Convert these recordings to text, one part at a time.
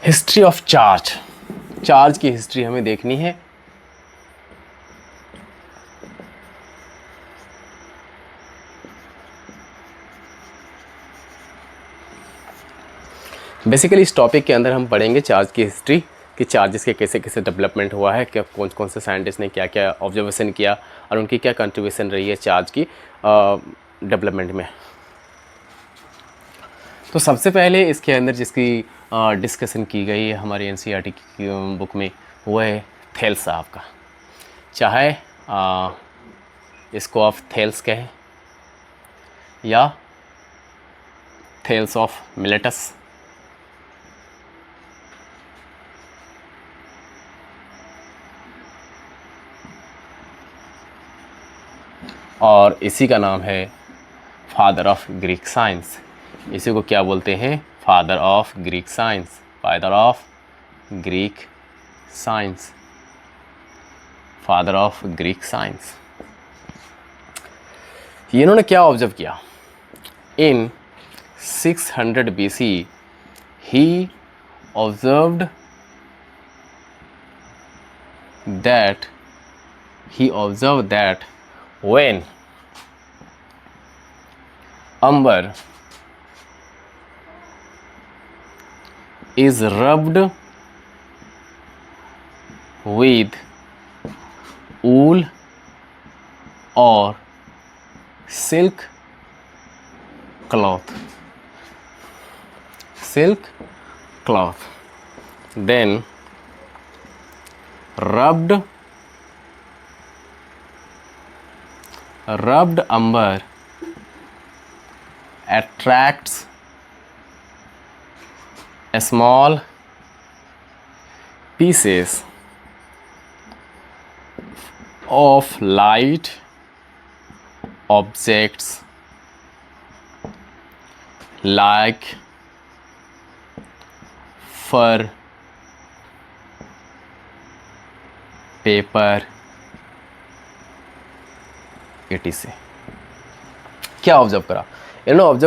History of charge, charge की history हमें देखनी है। बेसिकली इस टॉपिक के अंदर हम पढ़ेंगे चार्ज की हिस्ट्री, कि चार्जेस के कैसे कैसे डेवलपमेंट हुआ है, क्या कौन कौन से साइंटिस्ट ने क्या क्या ऑब्जर्वेशन किया और उनकी क्या कंट्रीब्यूशन रही है चार्ज की डेवलपमेंट में। तो सबसे पहले इसके अंदर जिसकी डिस्कशन की गई है हमारी एनसीईआरटी की बुक में, वो है थेल्स साहब का। चाहे इसको आप थेल्स कहें या थेल्स ऑफ मिलेटस, और इसी का नाम है फादर ऑफ ग्रीक साइंस। इसी को क्या बोलते हैं? Father of Greek science, father of Greek science, father of Greek science. इन्होंने क्या ऑब्जर्व किया? इन 600 BC he observed that when amber is rubbed with wool or silk cloth, then rubbed umber attracts small pieces of light objects like fur, paper, etc। क्या observe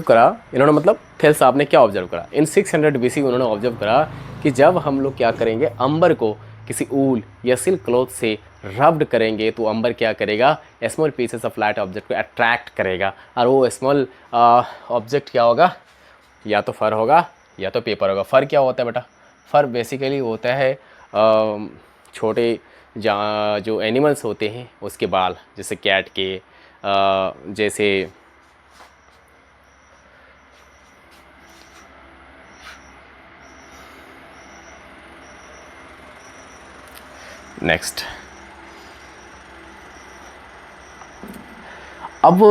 करा इन्होंने मतलब Thales साहब ने क्या ऑब्जर्व करा? इन 600 BC उन्होंने ऑब्जर्व करा कि जब हम लोग क्या करेंगे, अंबर को किसी ऊल या सिल्क क्लॉथ से रब्ड करेंगे तो अंबर क्या करेगा? Small pieces of light object को अट्रैक्ट करेगा। और वो स्मॉल ऑब्जेक्ट क्या होगा? या तो फर होगा या तो पेपर होगा। फर क्या होता है बेटा? फर बेसिकली होता है छोटे जो एनिमल्स होते हैं उसके बाल, जैसे कैट के, जैसे नेक्स्ट। अब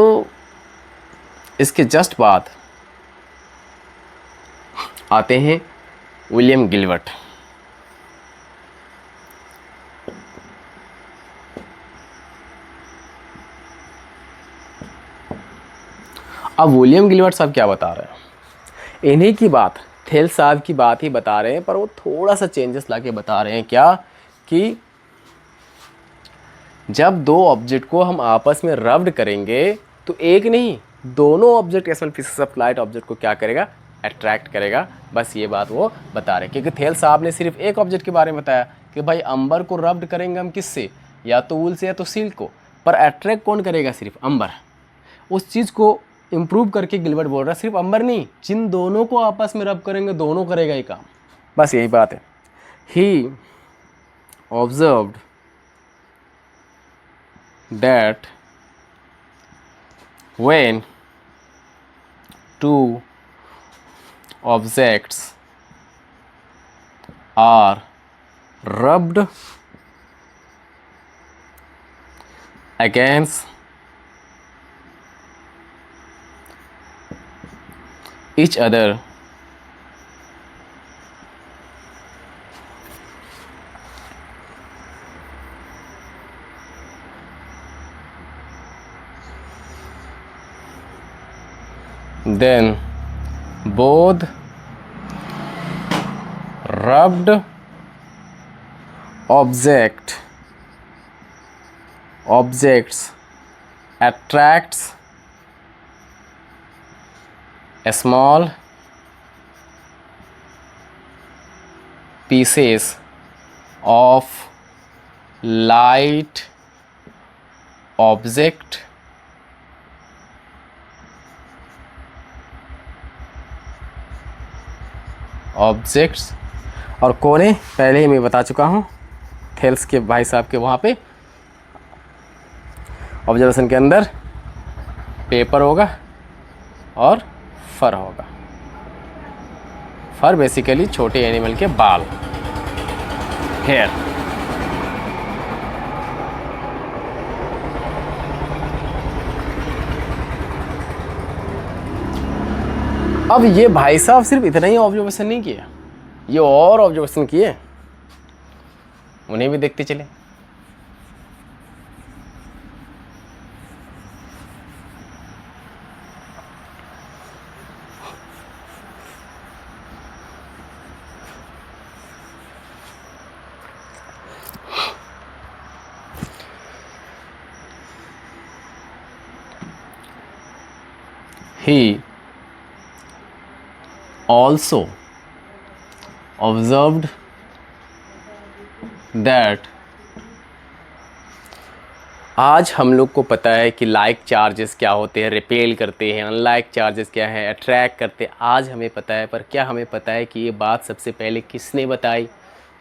इसके जस्ट बाद आते हैं विलियम गिलबर्ट। अब विलियम गिलबर्ट साहब क्या बता रहे हैं? इन्हीं की बात, थेल्स साहब की बात ही बता रहे हैं, पर वो थोड़ा सा चेंजेस लाके बता रहे हैं। क्या? कि जब दो ऑब्जेक्ट को हम आपस में रब्ड करेंगे तो एक नहीं, दोनों object small pieces of light object को क्या करेगा? अट्रैक्ट करेगा। बस ये बात वो बता रहे हैं, क्योंकि थेल्स साहब ने सिर्फ एक ऑब्जेक्ट के बारे में बताया कि भाई अंबर को रब्ड करेंगे हम किससे? या तो वूल से या तो सिल्क को, पर अट्रैक्ट कौन करेगा? सिर्फ अंबर। उस चीज़ को इम्प्रूव करके गिलबर्ट बोल रहा है सिर्फ अंबर नहीं, जिन दोनों को आपस में रब करेंगे दोनों करेगा ये काम। बस यही बात है। ही observed that when two objects are rubbed against each other, then both rubbed objects attracts a small pieces of light object objects, और कौन है पहले ही मैं बता चुका हूँ, थेल्स के भाई साहब के वहाँ पे ऑब्जर्वेशन के अंदर पेपर होगा और फर होगा। फर बेसिकली छोटे एनिमल के बाल, हेयर। अब ये भाई साहब सिर्फ इतना ही ऑब्जर्वेशन नहीं किया, ये और ऑब्जर्वेशन किए, उन्हें भी देखते चले। He also observed that आज हम लोग को पता है कि लाइक चार्जेस क्या होते हैं, रिपेल करते हैं, अनलाइक चार्जेस क्या है, अट्रैक्ट करते हैं। आज हमें पता है, पर क्या हमें पता है कि ये बात सबसे पहले किसने बताई?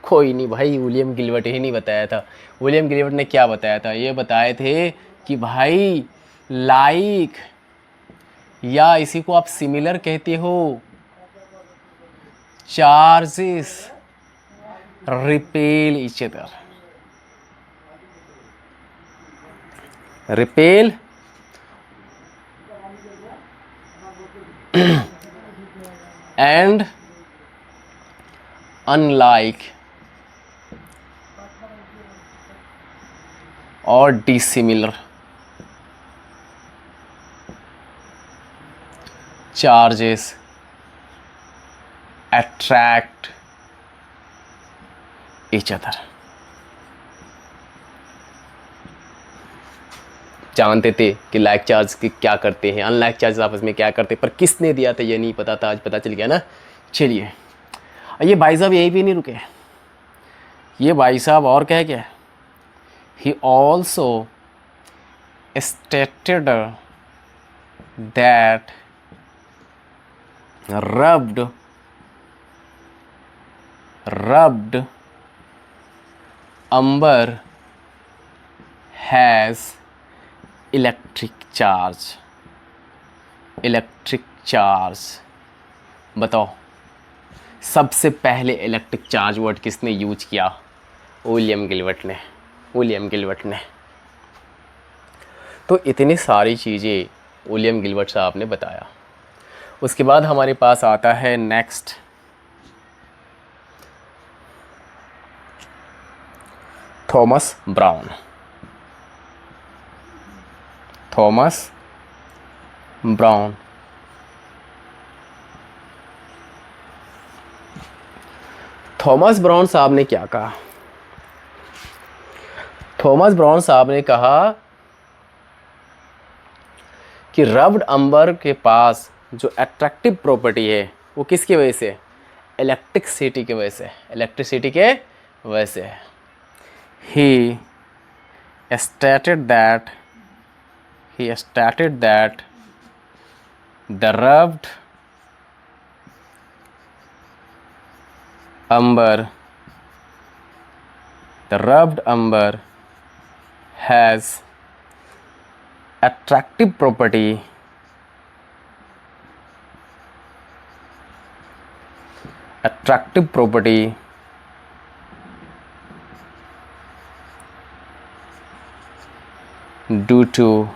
कोई नहीं भाई, विलियम गिलबर्ट ही नहीं बताया था। विलियम गिलबर्ट ने क्या बताया था? ये बताए थे कि भाई लाइक, या इसी को आप सिमिलर कहते हो, charges repel each other, repel and unlike or dissimilar charges attract each other। जानते थे कि लाइक चार्ज की क्या करते हैं, अनलाइक चार्ज आपस में क्या करते हैं, पर किसने दिया था ये नहीं पता था, आज पता चल गया ना। चलिए, ये भाई साहब यहीं पे नहीं रुके, ये भाई साहब और कह क्या, he also stated that rubbed umber has electric charge. बताओ सबसे पहले इलेक्ट्रिक चार्ज वर्ड किसने यूज किया? विलियम गिलबर्ट ने। तो इतनी सारी चीज़ें विलियम गिलबर्ट साहब ने बताया। उसके बाद हमारे पास आता है next Thomas brown. Thomas brown साहब ने क्या कहा? थॉमस ब्राउन साहब ने कहा कि रब्ड अंबर के पास जो अट्रैक्टिव प्रॉपर्टी है वो किसकी वजह से? इलेक्ट्रिसिटी की वजह से। He stated that the rubbed umber has attractive property due to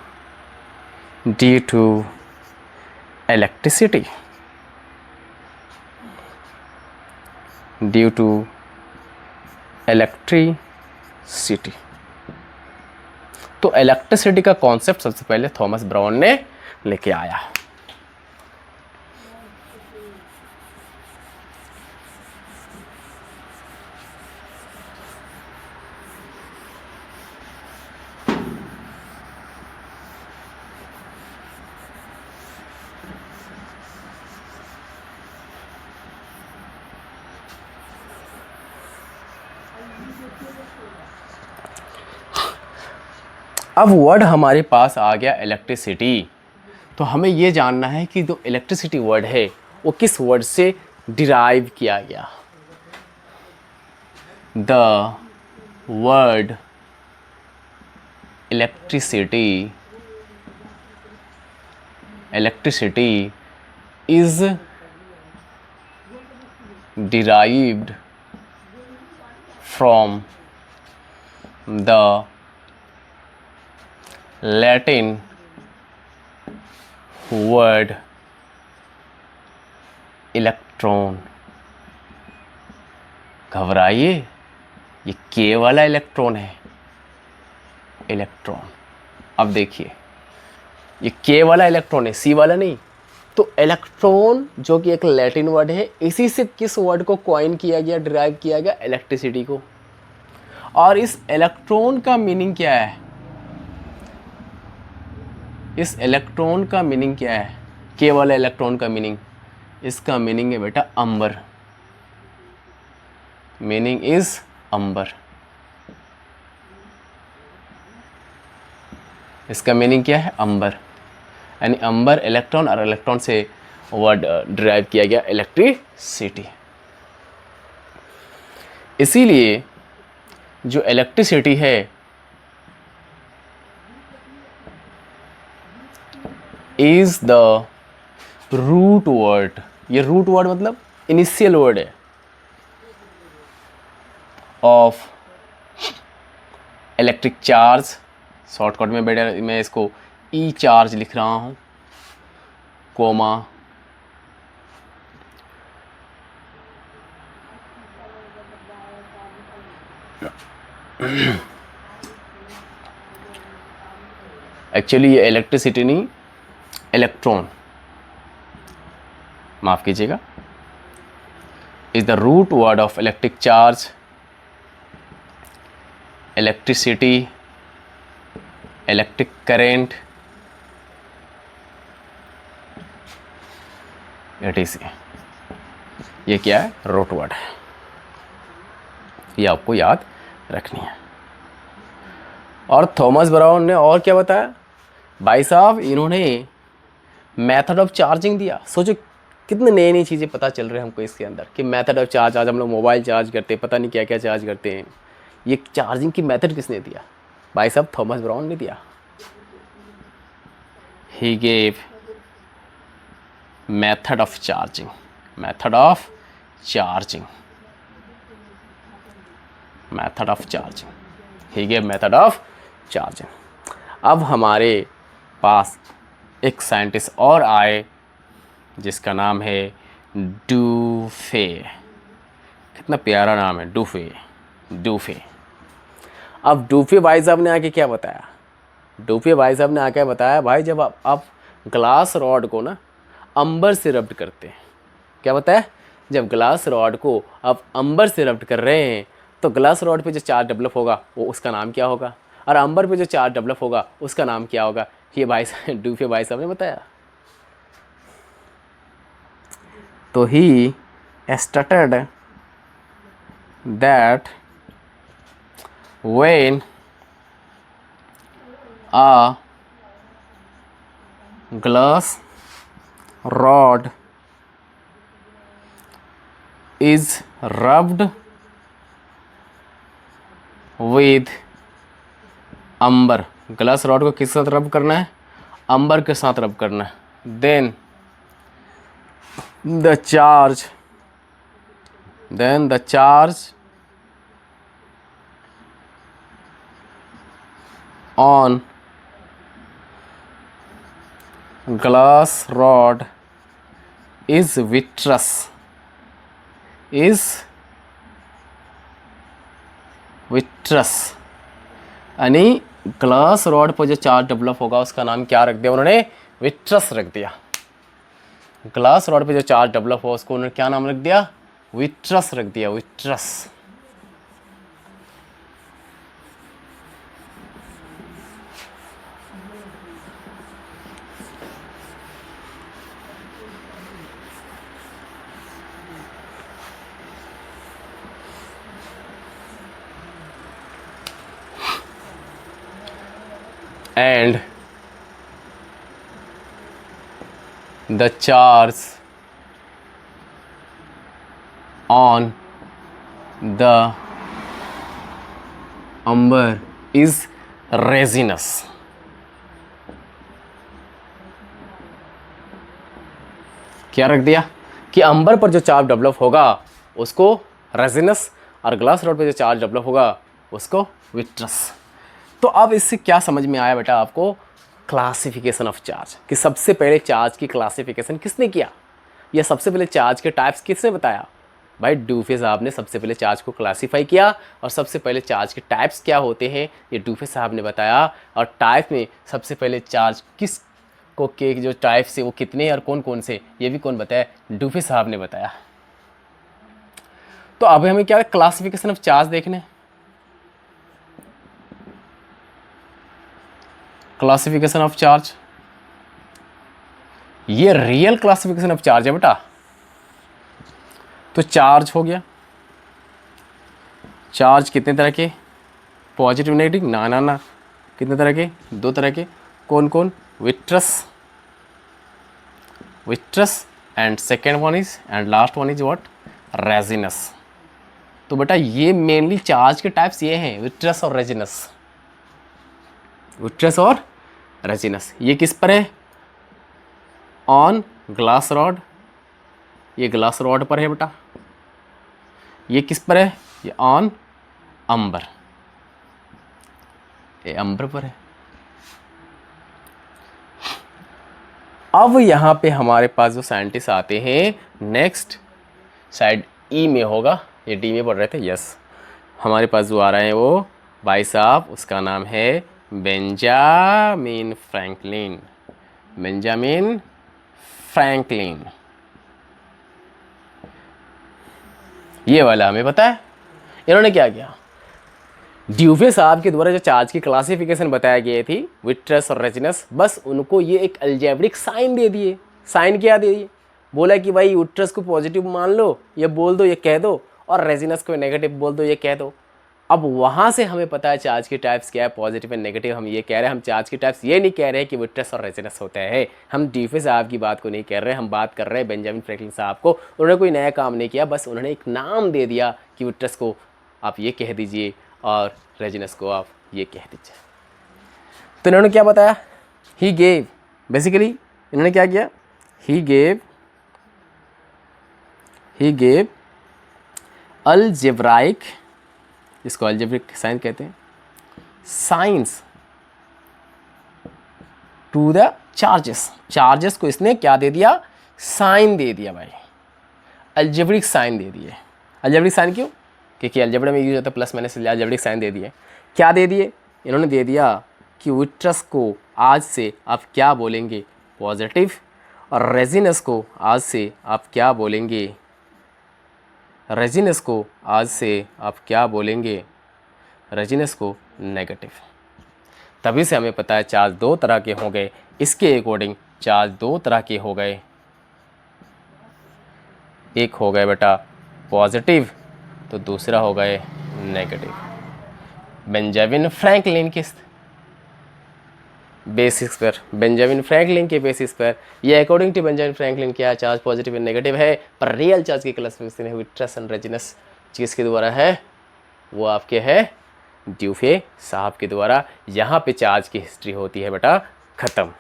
electricity। तो इलेक्ट्रिसिटी का कॉन्सेप्ट सबसे पहले थॉमस ब्राउन ने लेके आया। अब वर्ड हमारे पास आ गया इलेक्ट्रिसिटी, तो हमें ये जानना है कि जो इलेक्ट्रिसिटी वर्ड है वो किस वर्ड से डिराइव किया गया। The word electricity is derived from the Latin word electron. घबराइए, ये के वाला इलेक्ट्रॉन है, इलेक्ट्रॉन। अब देखिए, ये के वाला इलेक्ट्रॉन है, सी वाला नहीं। तो इलेक्ट्रॉन जो कि एक लैटिन वर्ड है, इसी से किस वर्ड को कॉइन किया गया, डिराइव किया गया, इलेक्ट्रिसिटी को। और इस इलेक्ट्रॉन का मीनिंग क्या है, इस इलेक्ट्रॉन का मीनिंग क्या है, के वाला इलेक्ट्रॉन का मीनिंग, इसका मीनिंग है बेटा अंबर। मीनिंग इज अंबर। इसका मीनिंग क्या है, अंबर। यानी अंबर इलेक्ट्रॉन, और इलेक्ट्रॉन से वर्ड डिराइव किया गया इलेक्ट्रिसिटी। इसीलिए जो इलेक्ट्रिसिटी है इज द रूट वर्ड। ये रूट वर्ड मतलब इनिशियल वर्ड है ऑफ इलेक्ट्रिक चार्ज। शॉर्टकट में बेटा मैं इसको ई चार्ज लिख रहा हूं, कोमा एक्चुअली ये इलेक्ट्रिसिटी नहीं, इलेक्ट्रॉन, माफ कीजिएगा, is the root word of electric charge, electricity, electric current, etc. ये क्या है, रूट वर्ड है, ये आपको याद रखनी है। और थॉमस ब्राउन ने और क्या बताया भाई साहब, इन्होंने मेथड ऑफ चार्जिंग दिया। सोचो कितने नई नई चीज़ें पता चल रहे हैं हमको इसके अंदर, कि मेथड ऑफ चार्ज, आज हम लोग मोबाइल चार्ज करते हैं, पता नहीं क्या क्या चार्ज करते हैं, ये चार्जिंग की मेथड किसने दिया, भाई साहब थॉमस ब्राउन ने दिया। He gave method of charging, method of charging, method of charging, he gave method of charging. अब हमारे पास एक साइंटिस्ट और आए जिसका नाम है डूफे। कितना प्यारा नाम है, डूफे, डूफे। अब डूफे भाई साहब ने आके क्या बताया, डूफे भाई साहब ने आके बताया, भाई जब आप ग्लास रॉड को ना अंबर से रब्ड करते हैं, क्या बताया, जब ग्लास रॉड को आप अंबर से रब्ड कर रहे हैं तो ग्लास रॉड पे जो चार्ज डेवलप होगा वो उसका नाम क्या होगा, और अंबर पे जो चार्ज डेवलप होगा उसका नाम क्या होगा। ये भाई डूफे भाई साहब ने बताया। तो he stated that when a glass rod is rubbed with amber, glass rod को किस साथ रब करना है, अंबर के साथ रब करना है, then the charge on glass rod is vitreous, यानी ग्लास रॉड पर जो चार्ज डेवलप होगा उसका नाम क्या रख दिया उन्होंने, विट्रस रख दिया। ग्लास रॉड पे जो चार्ज डेवलप हो उसको उन्होंने क्या नाम रख दिया, विट्रस रख दिया, vitreous. and the charge on the amber is resinous. क्या रख दिया कि अंबर पर जो चार्ज डेवलप होगा उसको रेजिनस और ग्लास रॉड पर जो चार्ज डेवलप होगा उसको विट्रस। तो अब इससे क्या समझ में आया बेटा आपको? क्लासिफिकेशन ऑफ चार्ज, कि सबसे पहले चार्ज की क्लासिफिकेशन किसने किया, या सबसे पहले चार्ज के टाइप्स किसने बताया? भाई ड्यूफे साहब ने सबसे पहले चार्ज को क्लासीफाई किया, और सबसे पहले चार्ज के टाइप्स क्या होते हैं ये ड्यूफे साहब ने बताया। और टाइप में सबसे पहले चार्ज किस को के जो टाइप्स है वो कितने और कौन कौन से, ये भी कौन बताया? ड्यूफे साहब ने बताया। तो अब हमें क्या क्लासिफिकेशन ऑफ चार्ज देखने, क्लासिफिकेशन ऑफ चार्ज, ये रियल क्लासिफिकेशन ऑफ चार्ज है बेटा। तो चार्ज हो गया, चार्ज कितने तरह के? Positive negative? ना ना ना, कितने तरह के? दो तरह के। कौन कौन? Vitreous, vitreous and second one is and last one is what? Resinous. तो बेटा ये मेनली चार्ज के टाइप्स ये हैं, विट्रस और रेजिनस, विट्रस और रेजिनस। ये किस पर है? ऑन ग्लास रॉड, ये ग्लास रॉड पर है बेटा। ये किस पर है? ये ऑन अंबर, ये अंबर पर है। अब यहां पे हमारे पास जो साइंटिस्ट आते हैं, नेक्स्ट शायद ई में होगा, ये डी में पढ़ रहे थे, यस। हमारे पास जो आ रहे हैं वो भाई साहब, उसका नाम है बेंजामिन फ्रैंकलिन, बेंजामिन फ्रैंकलिन। ये वाला हमें पता है। इन्होंने क्या किया? ड्यूफे साहब के द्वारा जो चार्ज की क्लासिफिकेशन बताया गई थी, विट्रस और रेजिनस, बस उनको ये एक अलजेब्रिक साइन दे दिए। साइन क्या दे दिए? बोला कि भाई विट्रस को पॉजिटिव मान लो, ये बोल दो, ये कह दो, और रेजिनस को नेगेटिव बोल दो, ये कह दो। अब वहाँ से हमें पता है चार्ज के टाइप्स क्या है, पॉजिटिव एंड नेगेटिव। हम ये कह रहे हैं, हम चार्ज के टाइप्स ये नहीं कह रहे हैं कि विट्रस और रेजिनस होता है। हम ड्यूफे साहब की बात को नहीं कर रहे, हम बात कर रहे हैं बेंजामिन फ्रैंकलिन साहब को। उन्होंने कोई नया काम नहीं किया, बस उन्होंने एक नाम दे दिया कि विट्रस को आप ये कह दीजिए और रेजिनस को आप ये कह दीजिए। तो इन्होंने क्या बताया? ही गेव, बेसिकली इन्होंने क्या किया? ही गेव अलजेब्राइक, इसको अलजेब्रिक साइन कहते हैं, signs to the charges. Charges को इसने क्या दे दिया? साइन दे दिया भाई, अलजेब्रिक साइन दे दिए। अलजेब्रिक साइन क्यों? क्योंकि अलजेब्रा में यूज होता है प्लस माइनस, अलजेब्रिक साइन दे दिए। क्या दे दिए? इन्होंने दे दिया कि विट्रस को आज से आप क्या बोलेंगे? पॉजिटिव। और रेजिनस को आज से आप क्या बोलेंगे? रेजिनस को आज से आप क्या बोलेंगे? रेजिनस को नेगेटिव। तभी से हमें पता है चार्ज दो तरह के हो गए। इसके अकॉर्डिंग चार्ज दो तरह के हो गए, एक हो गए बेटा पॉजिटिव, तो दूसरा हो गए नेगेटिव। बेंजामिन फ्रैंकलिन के बेसिस पर, बेंजामिन फ्रैंकलिन के बेसिस पर, ये अकॉर्डिंग टू बेंजामिन फ्रैंकलिन क्या चार्ज पॉजिटिव एंड नेगेटिव है, पर रियल चार्ज की क्लासिफिकेशन है विट्रस एंड रेजिनस किसके द्वारा है? वो आपके है ड्यूफे साहब के द्वारा। यहाँ पे चार्ज की हिस्ट्री होती है बेटा ख़त्म।